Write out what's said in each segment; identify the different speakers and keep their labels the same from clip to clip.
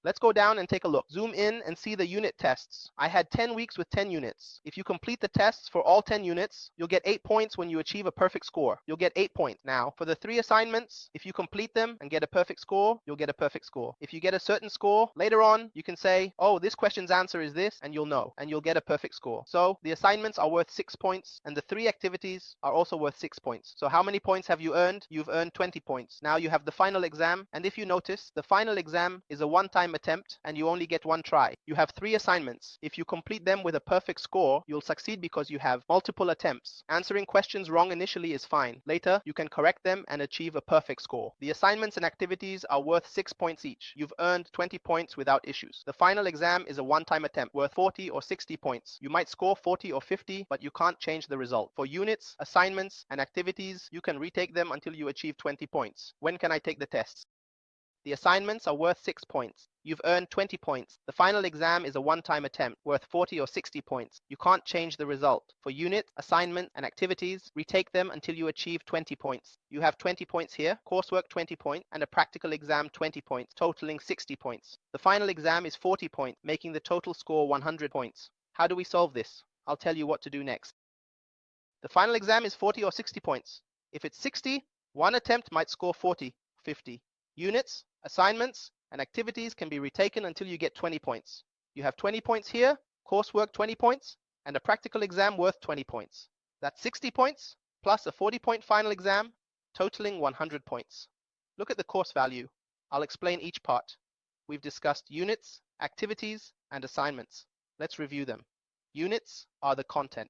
Speaker 1: Let's go down and take a look. Zoom in and see the unit tests. I had 10 weeks with 10 units. If you complete the tests for all 10 units, you'll get 8 points when you achieve a perfect score. You'll get 8 points. Now, for the 3 assignments, if you complete them and get a perfect score, you'll get a perfect score. If you get a certain score, later on, you can say, oh, this question's answer is this, and you'll know, and you'll get a perfect score. So the assignments are worth 6 points, and the 3 activities are also worth 6 points. So how many points have you earned? You've earned 20 points. Now you have the final exam, and if you notice, the final exam is a one-time attempt, and you only get one try. You have 3 assignments. If you complete them with a perfect score, you'll succeed because you have multiple attempts. Answering questions wrong initially is fine. Later, you can correct them and achieve a perfect score. The assignments and activities are worth 6 points each. You've earned 20 points without issues. The final exam is a one-time attempt worth 40 or 60 points. You might score 40 or 50, but you can't change the result. For units, assignments, and activities, you can retake them until you achieve 20 points. When can I take the tests? The assignments are worth 6 points. You've earned 20 points. The final exam is a one-time attempt worth 40 or 60 points. You can't change the result. For unit, assignment, and activities, retake them until you achieve 20 points. You have 20 points here, coursework 20 points, and a practical exam 20 points, totaling 60 points. The final exam is 40 points, making the total score 100 points. How do we solve this? I'll tell you what to do next. The final exam is 40 or 60 points. If it's 60, one attempt might score 40, 50. Units, assignments, and activities can be retaken until you get 20 points. You have 20 points here, coursework 20 points, and a practical exam worth 20 points. That's 60 points, plus a 40-point final exam, totaling 100 points. Look at the course value. I'll explain each part. We've discussed units, activities, and assignments. Let's review them. Units are the content.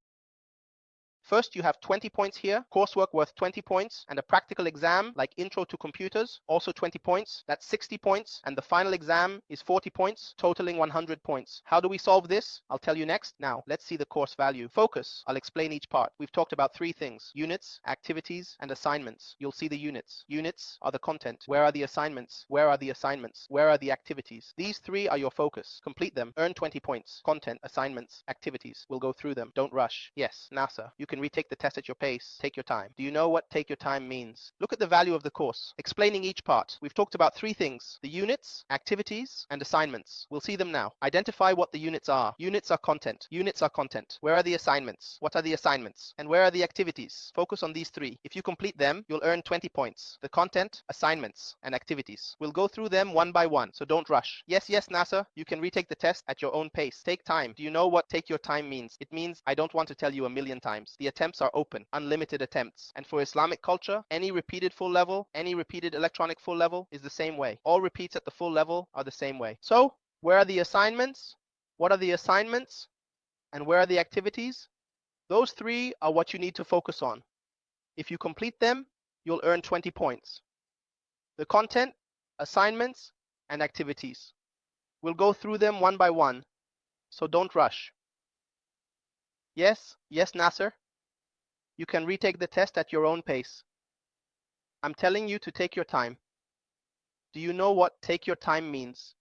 Speaker 1: First, you have 20 points here, coursework worth 20 points, and a practical exam like Intro to Computers, also 20 points. That's 60 points, and the final exam is 40 points, totaling 100 points. How do we solve this? I'll tell you next. Now, let's see the course value. Focus. I'll explain each part. We've talked about 3 things: units, activities, and assignments. You'll see the units. Units are the content. Where are the assignments? Where are the assignments? Where are the activities? These 3 are your focus. Complete them. Earn 20 points. Content, assignments, activities. We'll go through them. Don't rush. Yes, NASA. You can retake the test at your pace. Take your time. Do you know what take your time means? Look at the value of the course. Explaining each part. We've talked about 3 things: the units, activities, and assignments. We'll see them now. Identify what the units are. Units are content. Units are content. Where are the assignments? What are the assignments? And where are the activities? Focus on these 3. If you complete them, you'll earn 20 points. The content, assignments, and activities. We'll go through them one by one, so don't rush. Yes, NASA, you can retake the test at your own pace. Take time. Do you know what take your time means? It means I don't want to tell you a million times. The attempts are open, unlimited attempts. And for Islamic culture, any repeated full level, any repeated electronic full level is the same way. All repeats at the full level are the same way. So, where are the assignments? What are the assignments? And where are the activities? Those 3 are what you need to focus on. If you complete them, you'll earn 20 points. The content, assignments, and activities. We'll go through them one by one, so don't rush. Yes, Nasser. You can retake the test at your own pace. I'm telling you to take your time. Do you know what take your time means?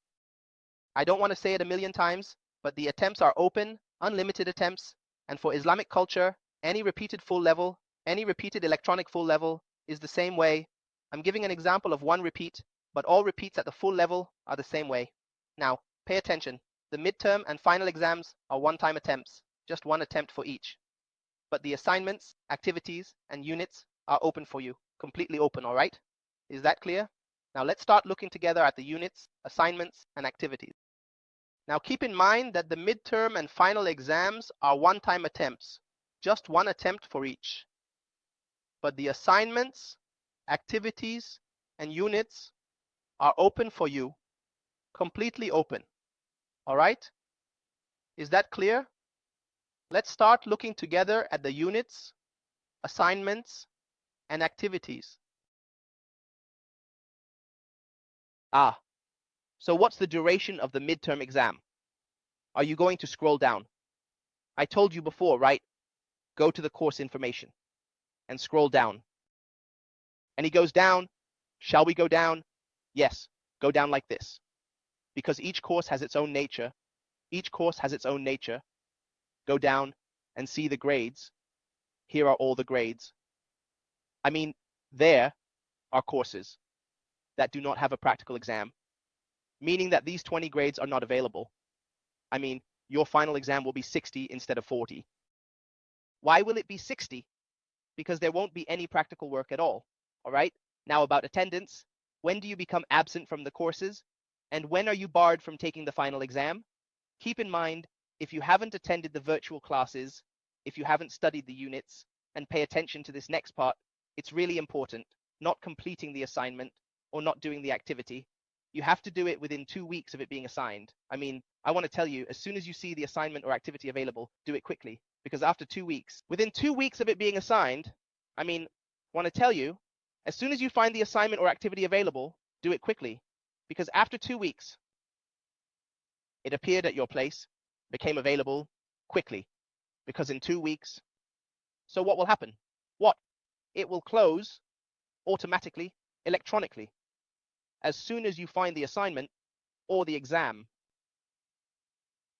Speaker 1: I don't want to say it a million times, but the attempts are open, unlimited attempts, and for Islamic culture, any repeated full level, any repeated electronic full level is the same way. I'm giving an example of one repeat, but all repeats at the full level are the same way. Now, pay attention. The midterm and final exams are one-time attempts, just one attempt for each. But the assignments, activities, and units are open for you, completely open, all right? Is that clear? Now let's start looking together at the units, assignments, and activities. Now keep in mind that the midterm and final exams are one-time attempts, just one attempt for each. But the assignments, activities, and units are open for you, completely open, all right? Is that clear? Let's start looking together at the units, assignments, and activities. So what's the duration of the midterm exam? Are you going to scroll down? I told you before, right? Go to the course information and scroll down. And he goes down. Shall we go down? Yes, go down like this. Because each course has its own nature. Each course has its own nature. Go down and see the grades. Here are all the grades. I mean, there are courses that do not have a practical exam. meaning that these 20 grades are not available. I mean, your final exam will be 60 instead of 40. Why will it be 60? Because there won't be any practical work at all. All right? Now about attendance. When do you become absent from the courses? And when are you barred from taking the final exam? Keep in mind, if you haven't attended the virtual classes, if you haven't studied the units, and pay attention to this next part, it's really important, not completing the assignment or not doing the activity. You have to do it within 2 weeks of it being assigned. I mean, I want to tell you, as soon as you see the assignment or activity available, do it quickly. Because after 2 weeks, within 2 weeks of it being assigned, I mean, I want to tell you, as soon as you find the assignment or activity available, do it quickly. Because after 2 weeks, it appeared at your place, became available quickly. Because in 2 weeks, so what will happen? What? It will close automatically, electronically, as soon as you find the assignment or the exam.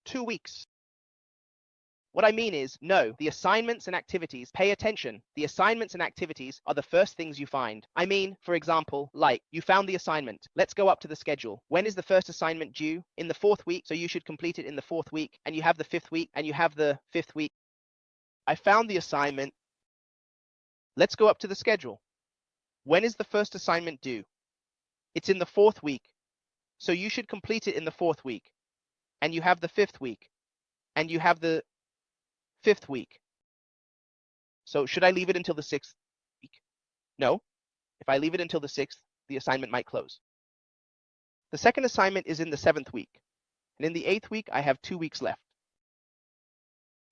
Speaker 1: 2 weeks. What I mean is, no, the assignments and activities, pay attention. The assignments and activities are the first things you find. I mean, for example, like, you found the assignment. Let's go up to the schedule. When is the first assignment due? In the 4th week, so you should complete it in the 4th week, and you have the 5th week, and you have the 5th week. I found the assignment. Let's go up to the schedule. When is the first assignment due? It's in the 4th week, so you should complete it in the 4th week, and you have the 5th week, and you have the 5th week. So should I leave it until the 6th week? No. If I leave it until the 6th, the assignment might close. The second assignment is in the 7th week, and in the 8th week, I have 2 weeks left.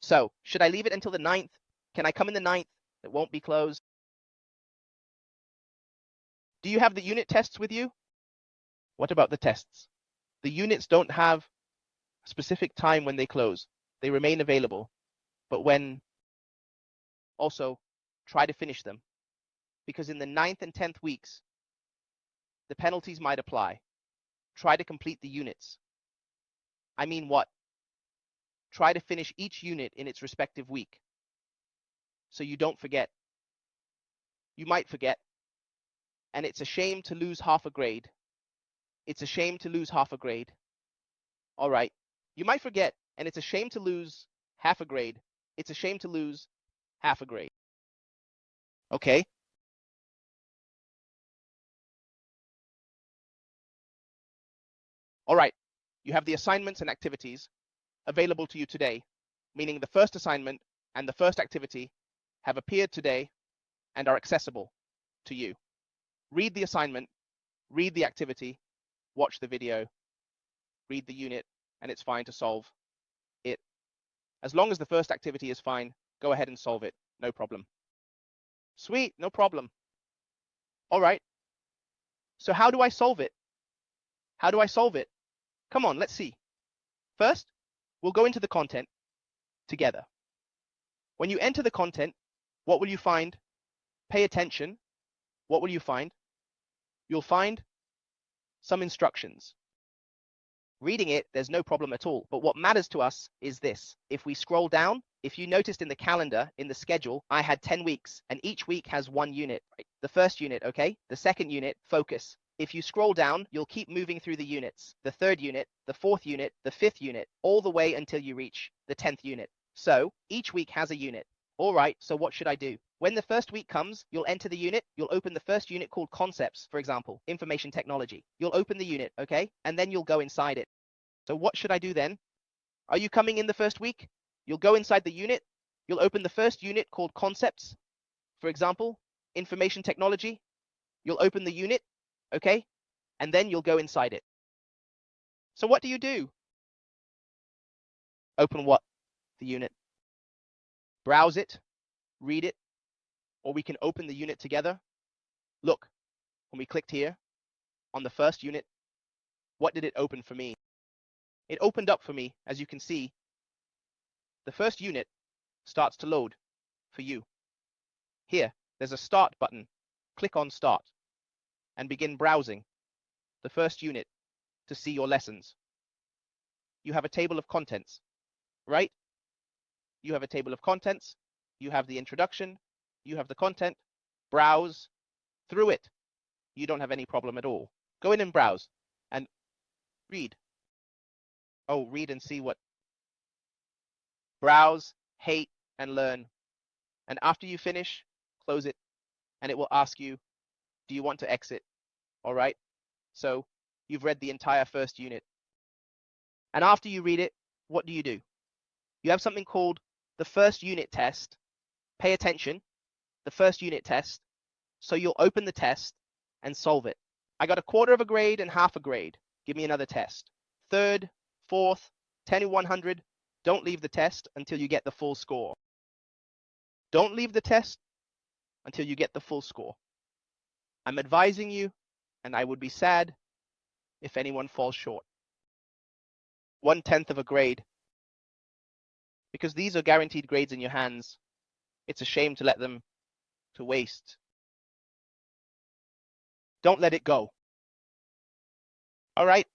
Speaker 1: So should I leave it until the 9th? Can I come in the 9th? It won't be closed. Do you have the unit tests with you? What about the tests? The units don't have a specific time when they close. They remain available. But when also try to finish them, because in the 9th and 10th weeks, the penalties might apply. Try to complete the units. I mean what? Try to finish each unit in its respective week, so you don't forget. You might forget, and it's a shame to lose half a grade. It's a shame to lose half a grade. All right, you might forget, and it's a shame to lose half a grade. It's a shame to lose half a grade. Okay? All right, you have the assignments and activities available to you today, meaning the first assignment and the first activity have appeared today and are accessible to you. Read the assignment, read the activity, watch the video, read the unit, and it's fine to solve it. As long as the first activity is fine, go ahead and solve it. No problem. Sweet, no problem. All right. So how do I solve it? How do I solve it? Come on, let's see. First, we'll go into the content together. When you enter the content, what will you find? Pay attention. What will you find? You'll find some instructions. Reading it, there's no problem at all. But what matters to us is this. If we scroll down, if you noticed in the calendar, in the schedule, I had 10 weeks, and each week has 1 unit. Right? The first unit, okay? The second unit, focus. If you scroll down, you'll keep moving through the units. The 3rd unit, the 4th unit, the 5th unit, all the way until you reach the 10th unit. So each week has a unit. All right, so what should I do? When the first week comes, you'll enter the unit. You'll open the first unit called concepts, for example, information technology. You'll open the unit, okay? And then you'll go inside it. So what should I do then? Are you coming in the first week? You'll go inside the unit. You'll open the first unit called concepts, for example, information technology. You'll open the unit, okay? And then you'll go inside it. So what do you do? Open what? The unit. Browse it, read it, or we can open the unit together. Look, when we clicked here on the first unit, what did it open for me? It opened up for me, as you can see, the first unit starts to load for you. Here, there's a start button. Click on start and begin browsing the first unit to see your lessons. You have a table of contents, right? You have a table of contents. You have the introduction. You have the content. Browse through it. You don't have any problem at all. Go in and browse. And Read. Oh, read and see what. Browse, hate, and learn. And after you finish, close it, and it will ask you, do you want to exit? All right. So you've read the entire first unit. And after you read it, what do? You have something called the first unit test. Pay attention, the first unit test. So you'll open the test and solve it. I got a quarter of a grade and half a grade. Give me another test. Third, fourth, 10 to 100. Don't leave the test until you get the full score. Don't leave the test until you get the full score. I'm advising you, and I would be sad if anyone falls short. 1/10 of a grade. Because these are guaranteed grades in your hands, it's a shame to let them to waste. Don't let it go. All right,